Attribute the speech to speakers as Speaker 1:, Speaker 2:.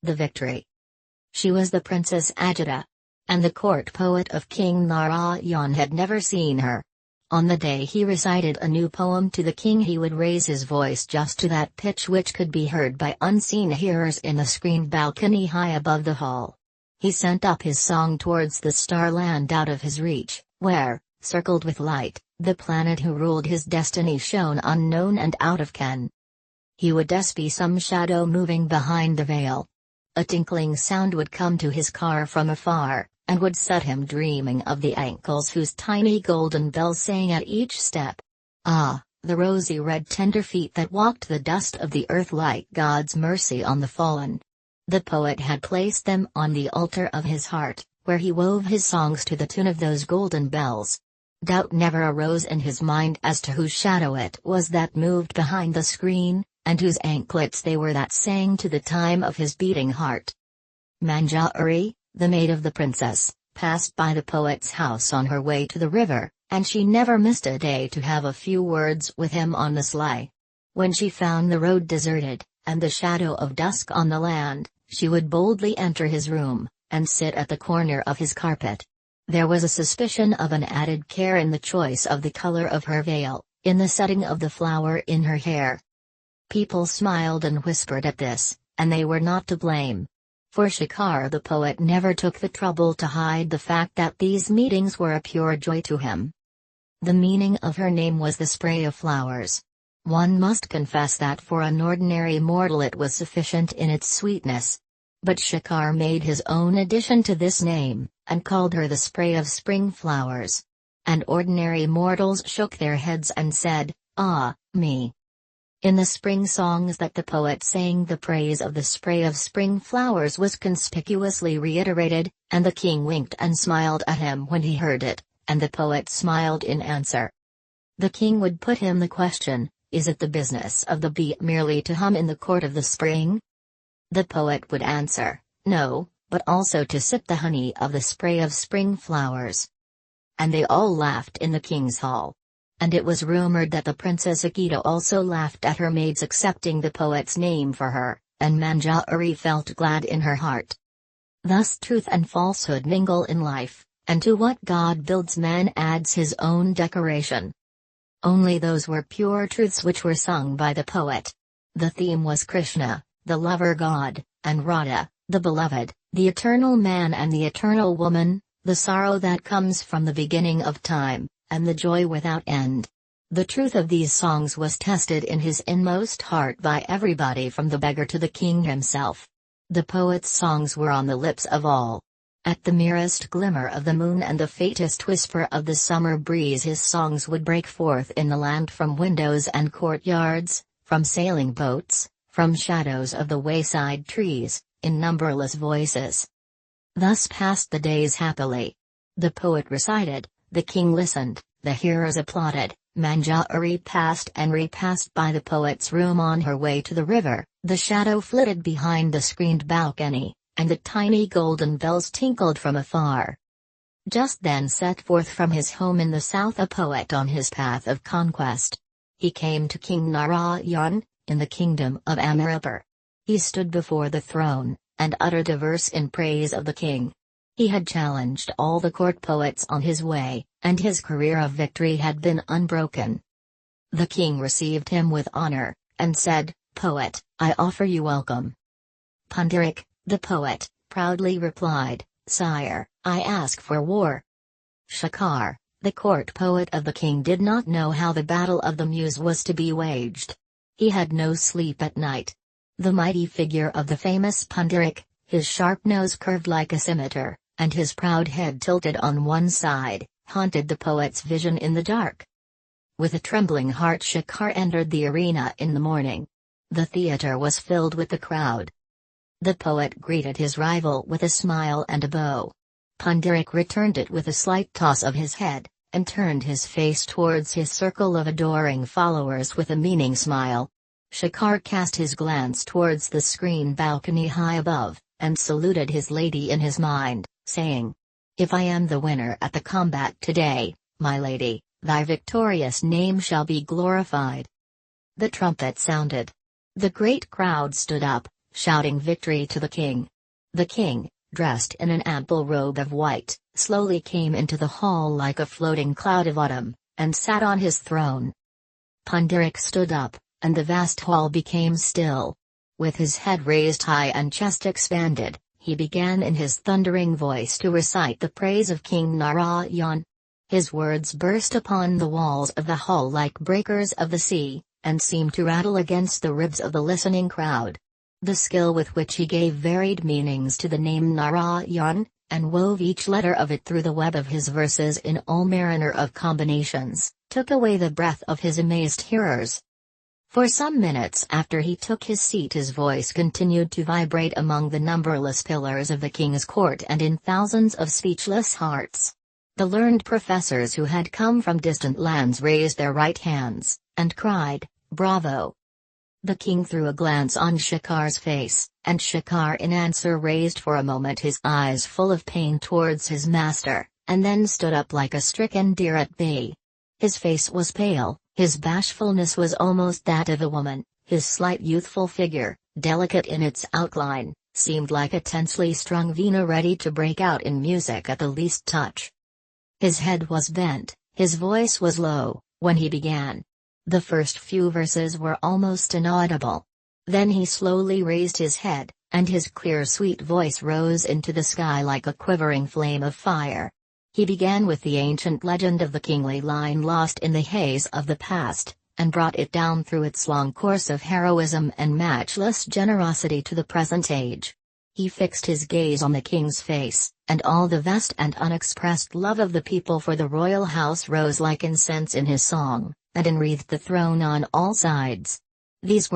Speaker 1: the victory. She was the Princess Ajita. And the court poet of King Narayan had never seen her. On the day he recited a new poem to the king, he would raise his voice just to that pitch which could be heard by unseen hearers in the screened balcony high above the hall. He sent up his song towards the starland out of his reach, where, circled with light, the planet who ruled his destiny shone unknown and out of ken. He would be some shadow moving behind the veil. A tinkling sound would come to his car from afar, and would set him dreaming of the ankles whose tiny golden bells sang at each step. Ah, the rosy red tender feet that walked the dust of the earth like God's mercy on the fallen. The poet had placed them on the altar of his heart, where he wove his songs to the tune of those golden bells. Doubt never arose in his mind as to whose shadow it was that moved behind the screen, and whose anklets they were that sang to the time of his beating heart. Manjari, the maid of the princess, passed by the poet's house on her way to the river, and she never missed a day to have a few words with him on the sly. When she found the road deserted, and the shadow of dusk on the land, she would boldly enter his room, and sit at the corner of his carpet. There was a suspicion of an added care in the choice of the color of her veil, in the setting of the flower in her hair. People smiled and whispered at this, and they were not to blame. For Shekhar the poet never took the trouble to hide the fact that these meetings were a pure joy to him. The meaning of her name was the spray of flowers. One must confess that for an ordinary mortal it was sufficient in its sweetness. But Shekhar made his own addition to this name, and called her the spray of spring flowers. And ordinary mortals shook their heads and said, "Ah, me." In the spring songs that the poet sang, the praise of the spray of spring flowers was conspicuously reiterated, and the king winked and smiled at him when he heard it, and the poet smiled in answer. The king would put him the question, "Is it the business of the bee merely to hum in the court of the spring?" The poet would answer, "No, but also to sip the honey of the spray of spring flowers." And they all laughed in the king's hall. And it was rumored that the Princess Akita also laughed at her maid's accepting the poet's name for her, and Manjari felt glad in her heart. Thus truth and falsehood mingle in life, and to what God builds man adds his own decoration. Only those were pure truths which were sung by the poet. The theme was Krishna, the lover God, and Radha, the beloved, the eternal man and the eternal woman, the sorrow that comes from the beginning of time, and the joy without end. The truth of these songs was tested in his inmost heart by everybody from the beggar to the king himself. The poet's songs were on the lips of all. At the merest glimmer of the moon and the faintest whisper of the summer breeze, his songs would break forth in the land from windows and courtyards, from sailing boats, from shadows of the wayside trees, in numberless voices. Thus passed the days happily. The poet recited, the king listened, the hearers applauded. Manjari passed and repassed by the poet's room on her way to the river, the shadow flitted behind the screened balcony, and the tiny golden bells tinkled from afar. Just then set forth from his home in the south a poet on his path of conquest. He came to King Narayan, in the kingdom of Amarapur. He stood before the throne, and uttered a verse in praise of the king. He had challenged all the court poets on his way, and his career of victory had been unbroken. The king received him with honor, and said, "Poet, I offer you welcome." Pundarik, the poet, proudly replied, "Sire, I ask for war." Shekhar, the court poet of the king, did not know how the battle of the muse was to be waged. He had no sleep at night. The mighty figure of the famous Pundarik, his sharp nose curved like a scimitar, and his proud head tilted on one side, haunted the poet's vision in the dark. With a trembling heart Shekhar entered the arena in the morning. The theater was filled with the crowd. The poet greeted his rival with a smile and a bow. Pundarik returned it with a slight toss of his head, and turned his face towards his circle of adoring followers with a meaning smile. Shekhar cast his glance towards the screen balcony high above, and saluted his lady in his mind, saying, "If I am the winner at the combat today, my lady, thy victorious name shall be glorified." The trumpet sounded. The great crowd stood up, shouting victory to the king. The king, dressed in an ample robe of white, slowly came into the hall like a floating cloud of autumn, and sat on his throne. Pundarik stood up, and the vast hall became still. With his head raised high and chest expanded, he began in his thundering voice to recite the praise of King Narayan. His words burst upon the walls of the hall like breakers of the sea, and seemed to rattle against the ribs of the listening crowd. The skill with which he gave varied meanings to the name Narayan, and wove each letter of it through the web of his verses in all manner of combinations, took away the breath of his amazed hearers. For some minutes after he took his seat his voice continued to vibrate among the numberless pillars of the king's court and in thousands of speechless hearts. The learned professors who had come from distant lands raised their right hands, and cried, "Bravo!" The king threw a glance on Shikhar's face, and Shikhar in answer raised for a moment his eyes full of pain towards his master, and then stood up like a stricken deer at bay. His face was pale, his bashfulness was almost that of a woman, his slight youthful figure, delicate in its outline, seemed like a tensely strung veena ready to break out in music at the least touch. His head was bent, his voice was low, when he began. The first few verses were almost inaudible. Then he slowly raised his head, and his clear sweet voice rose into the sky like a quivering flame of fire. He began with the ancient legend of the kingly line lost in the haze of the past, and brought it down through its long course of heroism and matchless generosity to the present age. He fixed his gaze on the king's face, and all the vast and unexpressed love of the people for the royal house rose like incense in his song, and enwreathed the throne on all sides. These